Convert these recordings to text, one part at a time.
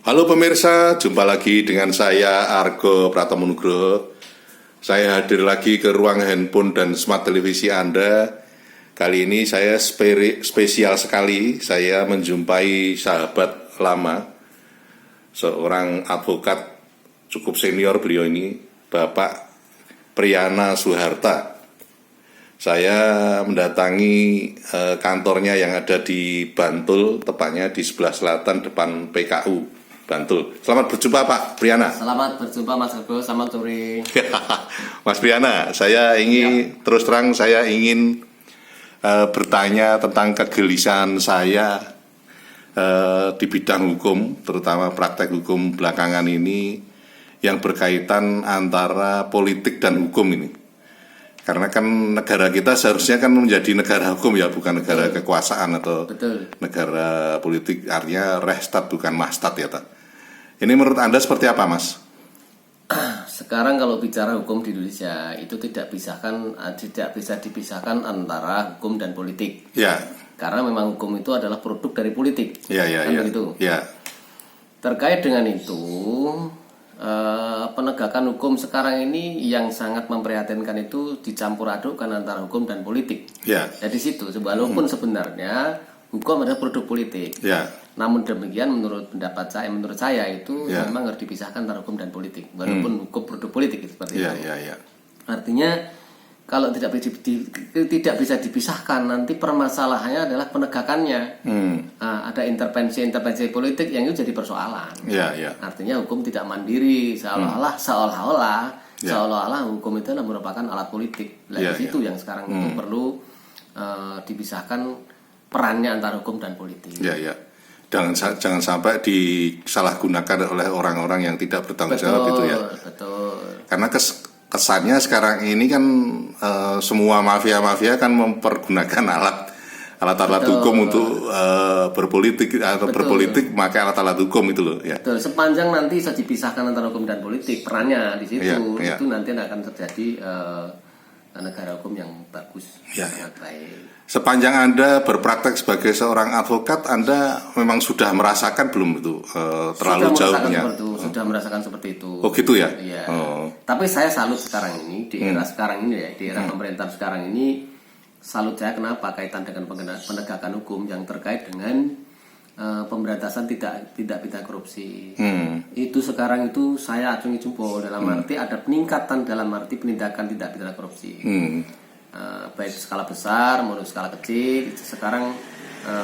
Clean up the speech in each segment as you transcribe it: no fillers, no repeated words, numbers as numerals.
Halo pemirsa, jumpa lagi dengan saya Argo Pratomonugroho. Saya hadir lagi ke ruang handphone dan smart televisi Anda. Kali ini saya spesial sekali, saya menjumpai sahabat lama, seorang advokat cukup senior beliau ini, Bapak Priyana Suharta. Saya mendatangi kantornya yang ada di Bantul, tepatnya di sebelah selatan depan PKU Bantul. Selamat berjumpa Pak Priyana. Selamat berjumpa Mas Argo, selamat sore. Mas Priyana, saya ingin terus terang saya ingin bertanya tentang kegelisahan saya di bidang hukum, terutama praktek hukum belakangan ini yang berkaitan antara politik dan hukum ini. Karena kan negara kita seharusnya kan menjadi negara hukum ya, bukan negara kekuasaan atau negara politik, artinya restat bukan mastat ya tak. Ini menurut Anda seperti apa Mas? Sekarang kalau bicara hukum di Indonesia itu tidak bisa dipisahkan antara hukum dan politik. Ya. Karena memang hukum itu adalah produk dari politik. Begitu. Ya. Terkait dengan itu, penegakan hukum sekarang ini yang sangat memprihatinkan itu dicampur adukkan antara hukum dan politik. Ya. Jadi situ, walaupun sebenarnya hukum adalah produk politik. Ya. Namun demikian menurut saya itu memang harus dipisahkan antara hukum dan politik. Walaupun hukum produk politik itu seperti itu. Artinya kalau tidak bisa dipisahkan, nanti permasalahannya adalah penegakannya. Ada intervensi politik yang itu jadi persoalan. Artinya hukum tidak mandiri, seolah-olah hukum itu adalah merupakan alat politik. Di situ yang sekarang itu perlu dipisahkan perannya antara hukum dan politik. Jangan sampai disalahgunakan oleh orang-orang yang tidak bertanggung jawab itu ya. Betul. Karena kesannya sekarang ini kan semua mafia-mafia kan mempergunakan alat-alat hukum untuk berpolitik atau berpolitik maka alat-alat hukum itu loh ya. Betul. Sepanjang nanti bisa dipisahkan antara hukum dan politik, perannya di situ itu nanti akan terjadi negara hukum yang bagus, sangat baik. Sepanjang Anda berpraktek sebagai seorang advokat, Anda memang sudah merasakan belum itu terlalu jauhnya? Sudah merasakan seperti itu. Oh gitu ya? Iya. Tapi saya salut sekarang ini di era sekarang ini ya, di era pemerintahan sekarang ini, salut saya kenapa kaitan dengan penegakan hukum yang terkait dengan pemberantasan tidak pidana korupsi. Itu sekarang itu saya acungi jempol dalam arti ada peningkatan dalam arti penindakan tidak pidana korupsi. Baik skala besar maupun skala kecil itu sekarang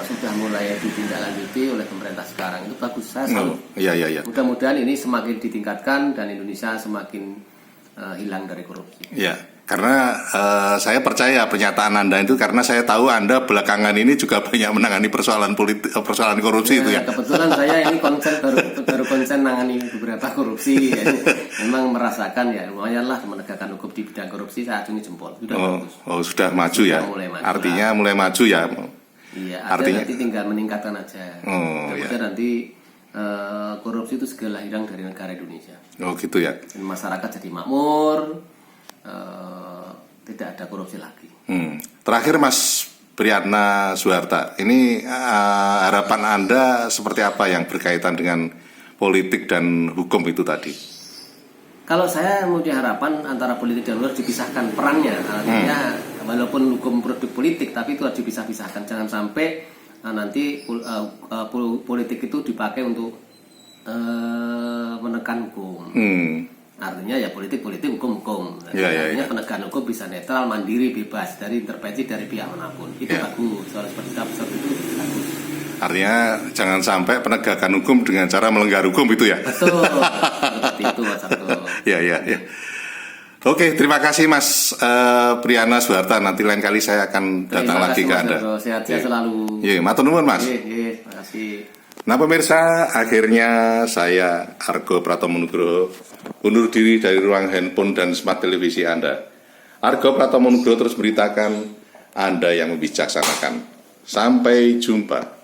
sudah mulai ditindaklanjuti oleh pemerintah sekarang. Itu bagus, saya salut. Mudah-mudahan ini semakin ditingkatkan dan Indonesia semakin hilang dari korupsi. Karena saya percaya pernyataan Anda itu karena saya tahu Anda belakangan ini juga banyak menangani persoalan korupsi itu ya. Kebetulan saya ini baru konsen menangani beberapa korupsi. Memang merasakan ya lumayanlah menegakkan hukum di bidang korupsi, saya acungi jempol. Sudah bagus. Sudah maju ya. Artinya mulai maju ya. Iya, artinya nanti tinggal meningkatkan aja. Kemudian nanti korupsi itu segala hilang dari negara Indonesia. Oh gitu ya. Dan masyarakat jadi makmur. Tidak ada korupsi lagi. Terakhir Mas Priyana Suharta, ini harapan Anda seperti apa yang berkaitan dengan politik dan hukum itu tadi? Kalau saya punya harapan antara politik dan luar dipisahkan perannya, artinya walaupun hukum produk politik, tapi itu harus dipisah-pisahkan. Jangan sampai nanti politik itu dipakai untuk menekan hukum. Artinya ya politik, hukum. Artinya penegakan hukum bisa netral, mandiri, bebas dari intervensi dari pihak manapun. Itu bagus. Soal seperti itu bagus. Artinya jangan sampai penegakan hukum dengan cara melanggar hukum itu ya. Betul. Seperti itu Mas Argo. Oke, terima kasih Mas Priyana Suharta. Nanti lain kali saya akan datang lagi ke Anda. Sehat-sehat selalu. Matur nuwun Mas. Terima kasih. Nah pemirsa, akhirnya saya Argo Pratomonugroho undur diri dari ruang handphone dan smart televisi Anda. Argo Pratomonugroho terus beritakan Anda yang membijaksanakan. Sampai jumpa.